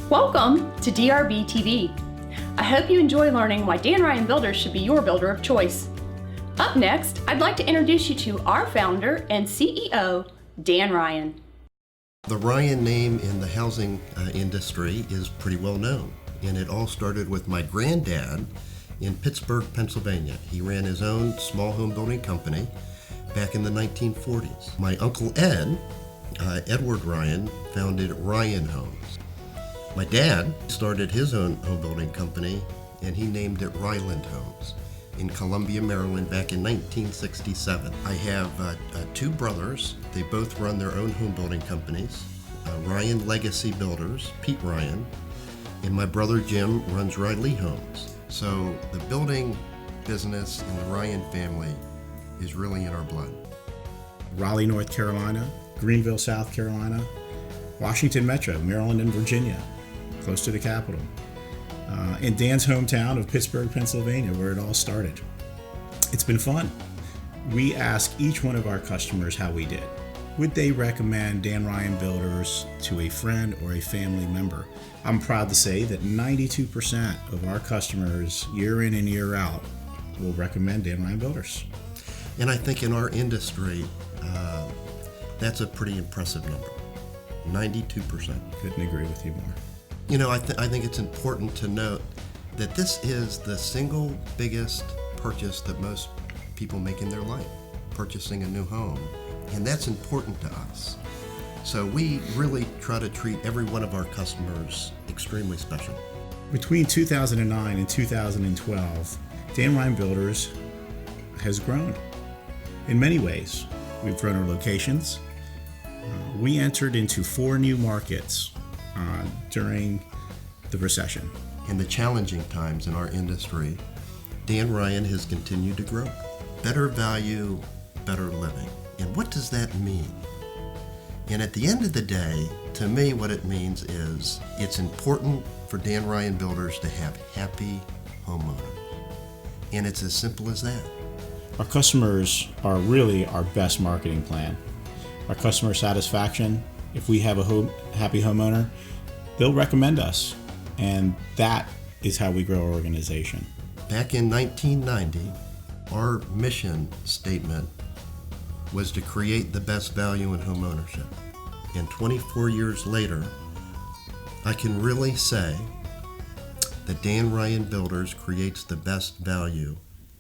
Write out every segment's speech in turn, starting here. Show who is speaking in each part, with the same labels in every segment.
Speaker 1: Welcome to DRB TV. I hope you enjoy learning why Dan Ryan Builders should be your builder of choice. Up next, I'd like to introduce you to our founder and CEO, Dan Ryan.
Speaker 2: The Ryan name in the housing industry is pretty well known, and it all started with my granddad in Pittsburgh, Pennsylvania. He ran his own small home building company back in the 1940s. My Uncle Ed, Edward Ryan, founded Ryan Homes. My dad started his own home building company, and he named it Ryland Homes in Columbia, Maryland back in 1967. I have two brothers. They both run their own home building companies, Ryan Legacy Builders, Pete Ryan, and my brother Jim runs Riley Homes. So the building business in the Ryan family is really in our blood.
Speaker 3: Raleigh, North Carolina, Greenville, South Carolina, Washington Metro, Maryland and Virginia, close to the capital. And Dan's hometown of Pittsburgh, Pennsylvania, where it all started. It's been fun. We ask each one of our customers how we did. Would they recommend Dan Ryan Builders to a friend or a family member? I'm proud to say that 92% of our customers, year in and year out, will recommend Dan Ryan Builders.
Speaker 2: And I think in our industry, that's a pretty impressive number, 92%.
Speaker 3: Couldn't agree with you more.
Speaker 2: You know, I think it's important to note that this is the single biggest purchase that most people make in their life, purchasing a new home. And that's important to us. So we really try to treat every one of our customers extremely special.
Speaker 3: Between 2009 and 2012, Dan Ryan Builders has grown in many ways. We've grown our locations. We entered into 4 new markets during the recession.
Speaker 2: In the challenging times in our industry, Dan Ryan has continued to grow. Better value, better living. And what does that mean? And at the end of the day, to me, what it means is it's important for Dan Ryan Builders to have happy homeowners. And it's as simple as that.
Speaker 3: Our customers are really our best marketing plan. Our customer satisfaction, if we have a happy homeowner, they'll recommend us. And that is how we grow our organization.
Speaker 2: Back in 1990, our mission statement was to create the best value in home ownership. And 24 years later, I can really say that Dan Ryan Builders creates the best value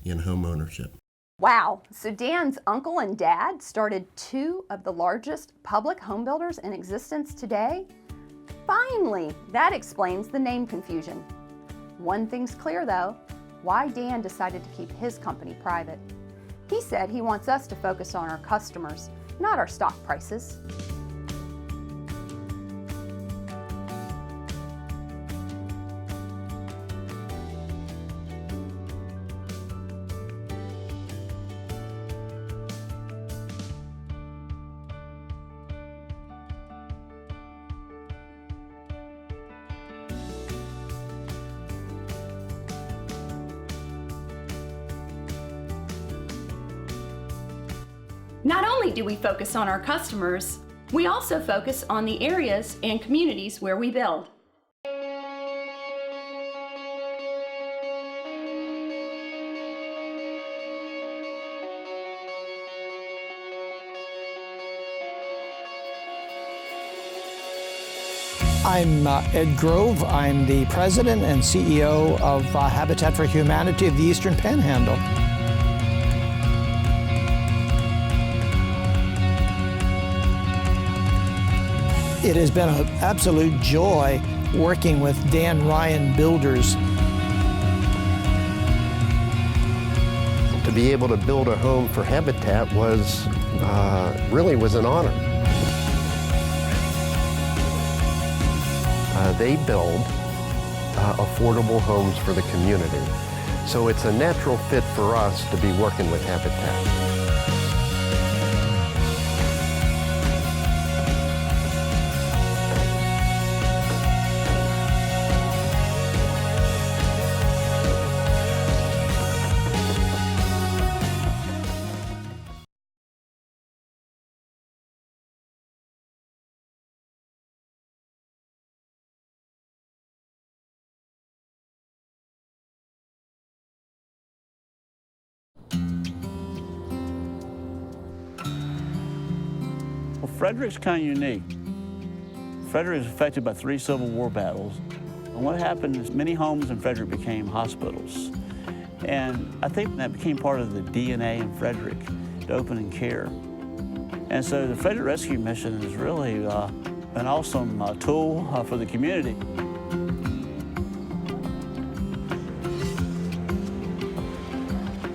Speaker 2: in home ownership.
Speaker 1: Wow, so Dan's uncle and dad started 2 of the largest public home builders in existence today? Finally, that explains the name confusion. One thing's clear though, why Dan decided to keep his company private. He said he wants us to focus on our customers, not our stock prices. Not only do we focus on our customers, we also focus on the areas and communities where we build.
Speaker 4: I'm Ed Grove. I'm the president and CEO of Habitat for Humanity of the Eastern Panhandle. It has been an absolute joy working with Dan Ryan Builders.
Speaker 2: To be able to build a home for Habitat was really an honor. They build affordable homes for the community. So it's a natural fit for us to be working with Habitat.
Speaker 5: Frederick's kind of unique. Frederick was affected by 3 Civil War battles. And what happened is many homes in Frederick became hospitals. And I think that became part of the DNA in Frederick, to open and care. And so the Frederick Rescue Mission is really an awesome tool for the community.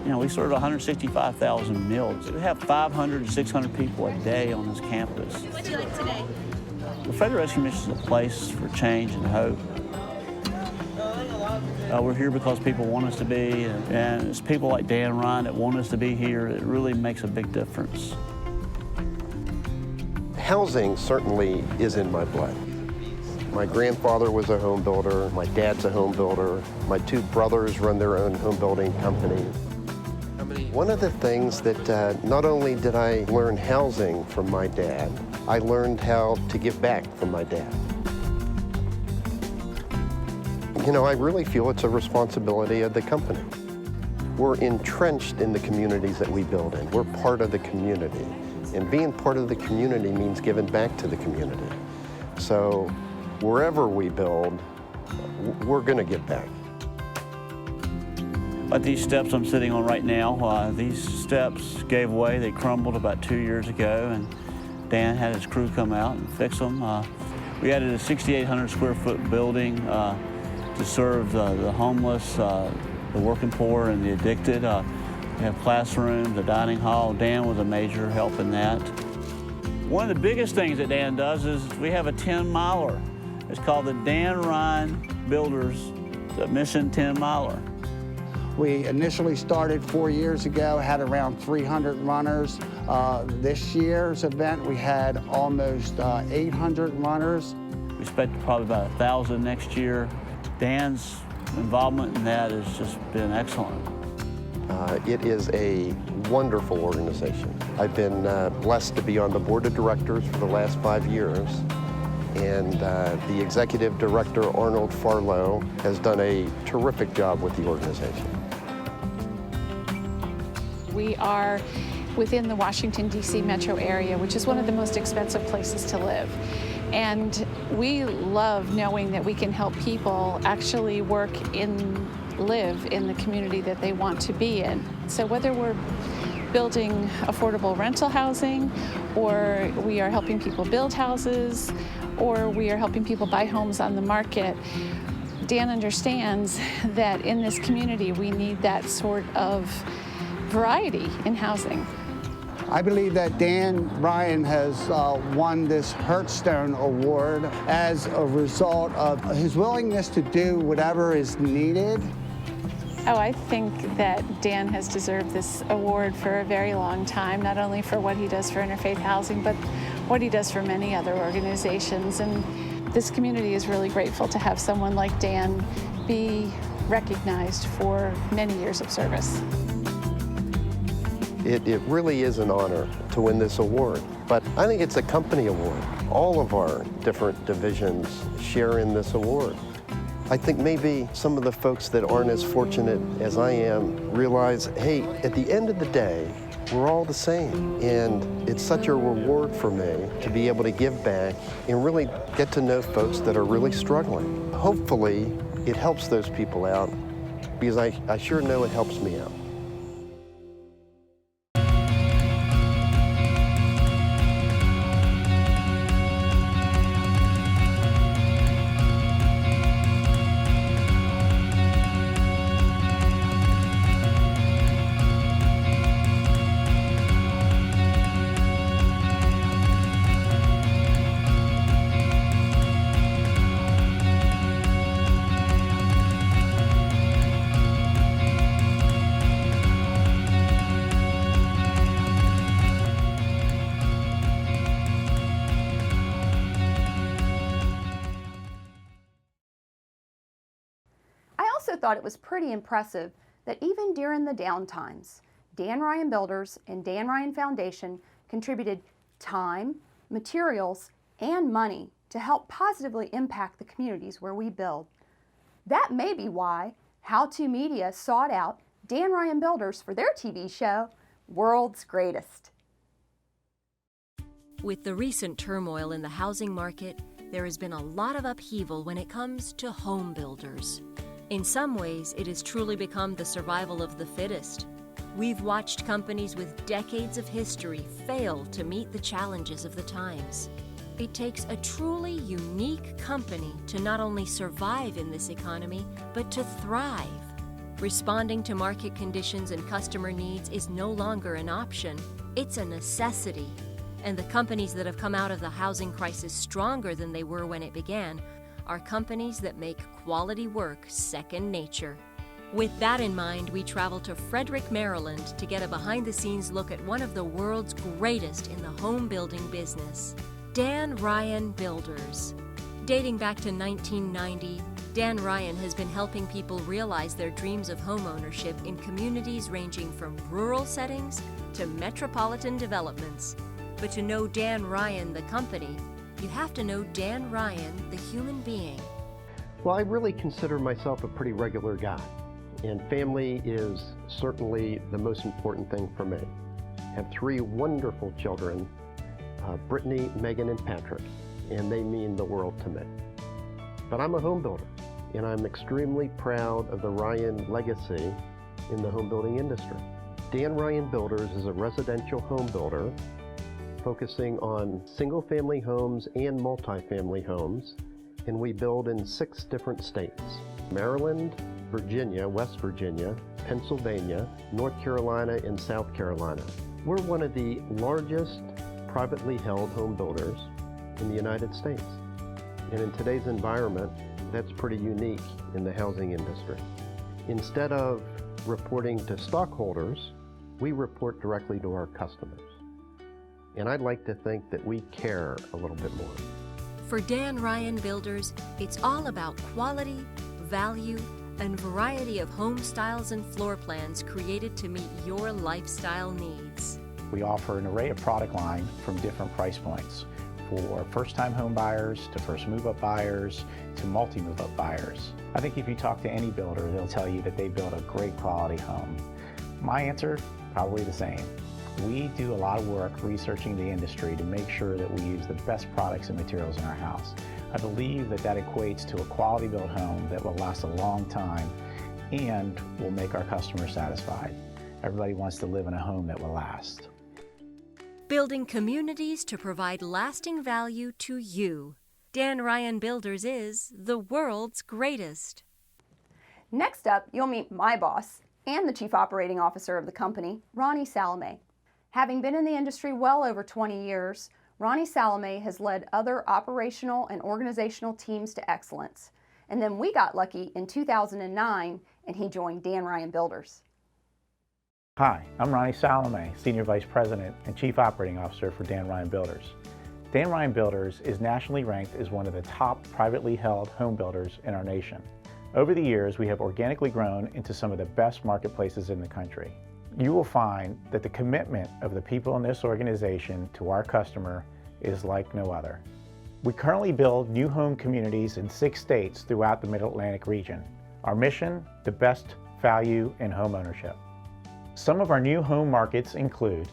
Speaker 5: You know, we serve 165,000 meals. We have 500 to 600 people a day on this campus.
Speaker 6: What do you like today?
Speaker 5: The Frederick Rescue Mission is a place for change and hope. We're here because people want us to be, and it's people like Dan Ryan that want us to be here that really makes a big difference.
Speaker 2: Housing certainly is in my blood. My grandfather was a home builder, my dad's a home builder, my 2 brothers run their own home building company. One of the things that not only did I learn housing from my dad, I learned how to give back from my dad. You know, I really feel it's a responsibility of the company. We're entrenched in the communities that we build in. We're part of the community. And being part of the community means giving back to the community. So wherever we build, we're going to give back.
Speaker 5: Like these steps I'm sitting on right now, these steps gave way. They crumbled about 2 years ago, and Dan had his crew come out and fix them. We added a 6,800 square foot building to serve the homeless, the working poor, and the addicted. We have classrooms, a dining hall. Dan was a major help in that. One of the biggest things that Dan does is we have a 10-miler. It's called the Dan Ryan Builders Mission 10-miler.
Speaker 7: We initially started 4 years ago, had around 300 runners. This year's event, we had almost 800 runners.
Speaker 5: We expect probably about 1,000 next year. Dan's involvement in that has just been excellent.
Speaker 2: It is a wonderful organization. I've been blessed to be on the board of directors for the last 5 years. And the executive director, Arnold Farlow, has done a terrific job with the organization.
Speaker 6: We are within the Washington, D.C. metro area, which is one of the most expensive places to live. And we love knowing that we can help people actually live in the community that they want to be in. So whether we're building affordable rental housing, or we are helping people build houses, or we are helping people buy homes on the market, Dan understands that in this community we need that sort of variety in housing.
Speaker 7: I believe that Dan Ryan has won this Hearthstone Award as a result of his willingness to do whatever is needed.
Speaker 6: Oh, I think that Dan has deserved this award for a very long time, not only for what he does for interfaith housing, but what he does for many other organizations. And this community is really grateful to have someone like Dan be recognized for many years of service.
Speaker 2: It really is an honor to win this award, but I think it's a company award. All of our different divisions share in this award. I think maybe some of the folks that aren't as fortunate as I am realize, hey, at the end of the day, we're all the same. And it's such a reward for me to be able to give back and really get to know folks that are really struggling. Hopefully, it helps those people out, because I sure know it helps me out.
Speaker 1: I thought it was pretty impressive that even during the down times, Dan Ryan Builders and Dan Ryan Foundation contributed time, materials, and money to help positively impact the communities where we build. That may be why How To Media sought out Dan Ryan Builders for their TV show, World's Greatest.
Speaker 8: With the recent turmoil in the housing market, there has been a lot of upheaval when it comes to home builders. In some ways, it has truly become the survival of the fittest. We've watched companies with decades of history fail to meet the challenges of the times. It takes a truly unique company to not only survive in this economy, but to thrive. Responding to market conditions and customer needs is no longer an option, it's a necessity. And the companies that have come out of the housing crisis stronger than they were when it began are companies that make quality work second nature. With that in mind, we travel to Frederick, Maryland to get a behind-the-scenes look at one of the world's greatest in the home building business, Dan Ryan Builders. Dating back to 1990, Dan Ryan has been helping people realize their dreams of homeownership in communities ranging from rural settings to metropolitan developments. But to know Dan Ryan, the company, you have to know Dan Ryan, the human being.
Speaker 2: Well, I really consider myself a pretty regular guy, and family is certainly the most important thing for me. I have 3 wonderful children, Brittany, Megan, and Patrick, and they mean the world to me. But I'm a home builder, and I'm extremely proud of the Ryan legacy in the home building industry. Dan Ryan Builders is a residential home builder focusing on single-family homes and multifamily homes, and we build in 6 different states: Maryland, Virginia, West Virginia, Pennsylvania, North Carolina, and South Carolina. We're one of the largest privately held home builders in the United States. And in today's environment, that's pretty unique in the housing industry. Instead of reporting to stockholders, we report directly to our customers. And I'd like to think that we care a little bit more.
Speaker 8: For Dan Ryan Builders, it's all about quality, value, and variety of home styles and floor plans created to meet your lifestyle needs.
Speaker 4: We offer an array of product line from different price points, for first-time home buyers to first move-up buyers to multi-move-up buyers. I think if you talk to any builder, they'll tell you that they build a great quality home. My answer, probably the same. We do a lot of work researching the industry to make sure that we use the best products and materials in our house. I believe that that equates to a quality built home that will last a long time and will make our customers satisfied. Everybody wants to live in a home that will last.
Speaker 8: Building communities to provide lasting value to you. Dan Ryan Builders is the world's greatest.
Speaker 1: Next up, you'll meet my boss and the Chief Operating Officer of the company, Ronnie Salome. Having been in the industry well over 20 years, Ronnie Salome has led other operational and organizational teams to excellence. And then we got lucky in 2009 and he joined Dan Ryan Builders.
Speaker 4: Hi, I'm Ronnie Salome, Senior Vice President and Chief Operating Officer for Dan Ryan Builders. Dan Ryan Builders is nationally ranked as one of the top privately held home builders in our nation. Over the years, we have organically grown into some of the best marketplaces in the country. You will find that the commitment of the people in this organization to our customer is like no other. We currently build new home communities in 6 states throughout the Mid-Atlantic region. Our mission, the best value in home ownership. Some of our new home markets include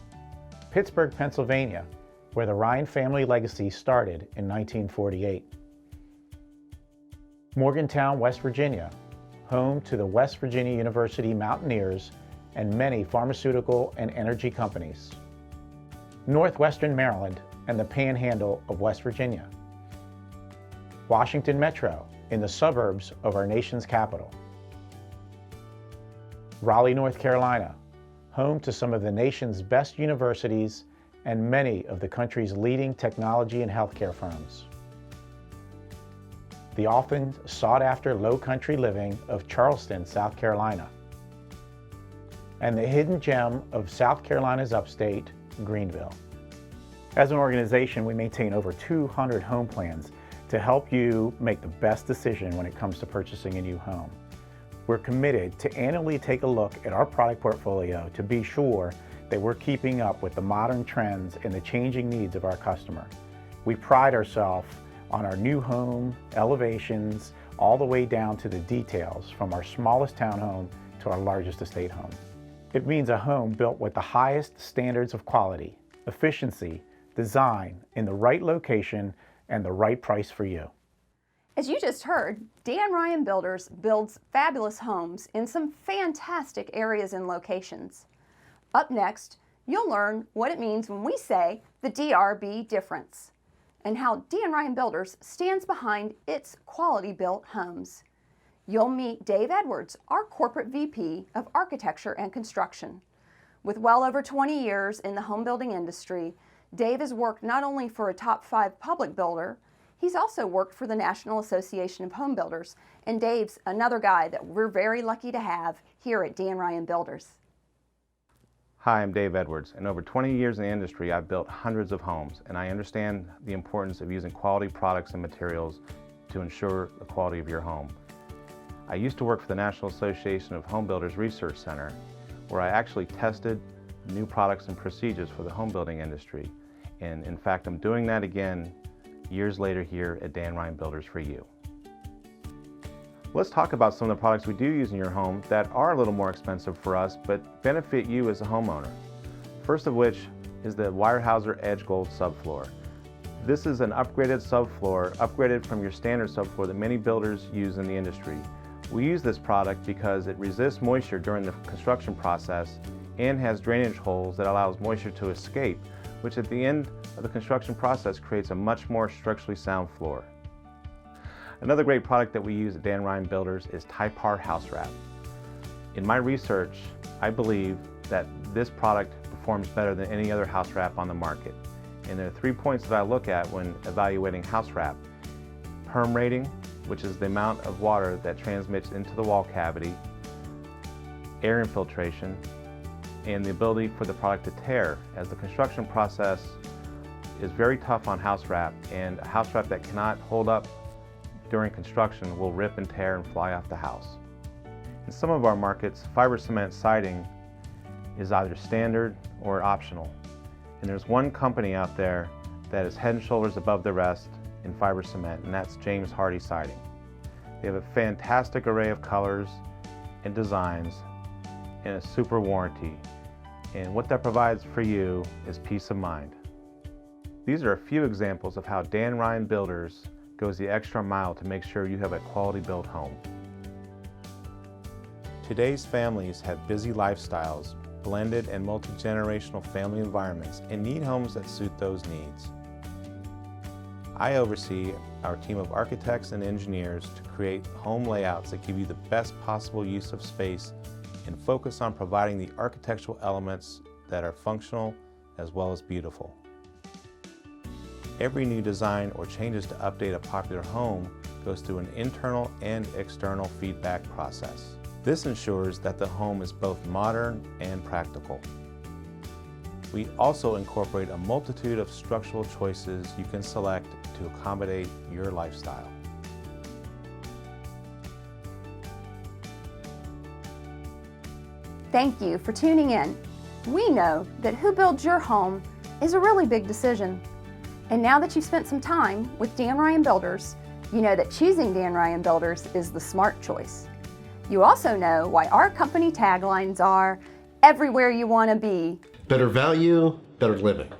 Speaker 4: Pittsburgh, Pennsylvania, where the Ryan family legacy started in 1948. Morgantown, West Virginia, home to the West Virginia University Mountaineers and many pharmaceutical and energy companies. Northwestern Maryland and the Panhandle of West Virginia. Washington Metro in the suburbs of our nation's capital. Raleigh, North Carolina, home to some of the nation's best universities and many of the country's leading technology and healthcare firms. The often sought-after low-country living of Charleston, South Carolina. And the hidden gem of South Carolina's upstate, Greenville. As an organization, we maintain over 200 home plans to help you make the best decision when it comes to purchasing a new home. We're committed to annually take a look at our product portfolio to be sure that we're keeping up with the modern trends and the changing needs of our customer. We pride ourselves on our new home elevations all the way down to the details, from our smallest townhome to our largest estate home. It means a home built with the highest standards of quality, efficiency, design in the right location and the right price for you.
Speaker 1: As you just heard, Dan Ryan Builders builds fabulous homes in some fantastic areas and locations. Up next, you'll learn what it means when we say the DRB difference and how Dan Ryan Builders stands behind its quality-built homes. You'll meet Dave Edwards, our Corporate VP of Architecture and Construction. With well over 20 years in the home building industry, Dave has worked not only for a top 5 public builder, he's also worked for the National Association of Home Builders, and Dave's another guy that we're very lucky to have here at Dan Ryan Builders.
Speaker 9: Hi, I'm Dave Edwards. In over 20 years in the industry, I've built hundreds of homes, and I understand the importance of using quality products and materials to ensure the quality of your home. I used to work for the National Association of Home Builders Research Center, where I actually tested new products and procedures for the home building industry. And in fact, I'm doing that again years later here at Dan Ryan Builders for you. Let's talk about some of the products we do use in your home that are a little more expensive for us but benefit you as a homeowner. First of which is the Weyerhaeuser Edge Gold subfloor. This is an upgraded subfloor, upgraded from your standard subfloor that many builders use in the industry. We use this product because it resists moisture during the construction process and has drainage holes that allows moisture to escape, which at the end of the construction process creates a much more structurally sound floor. Another great product that we use at Dan Ryan Builders is Typar House Wrap. In my research, I believe that this product performs better than any other house wrap on the market. And there are 3 points that I look at when evaluating house wrap. Perm rating, which is the amount of water that transmits into the wall cavity, air infiltration, and the ability for the product to tear, as the construction process is very tough on house wrap, and a house wrap that cannot hold up during construction will rip and tear and fly off the house. In some of our markets, fiber cement siding is either standard or optional. And there's one company out there that is head and shoulders above the rest in fiber cement, and that's James Hardie Siding. They have a fantastic array of colors and designs and a super warranty. And what that provides for you is peace of mind. These are a few examples of how Dan Ryan Builders goes the extra mile to make sure you have a quality built home. Today's families have busy lifestyles, blended and multi-generational family environments, and need homes that suit those needs. I oversee our team of architects and engineers to create home layouts that give you the best possible use of space and focus on providing the architectural elements that are functional as well as beautiful. Every new design or changes to update a popular home goes through an internal and external feedback process. This ensures that the home is both modern and practical. We also incorporate a multitude of structural choices you can select to accommodate your lifestyle.
Speaker 1: Thank you for tuning in. We know that who builds your home is a really big decision. And now that you've spent some time with Dan Ryan Builders, you know that choosing Dan Ryan Builders is the smart choice. You also know why our company taglines are, everywhere you want to be.
Speaker 2: Better value, better living.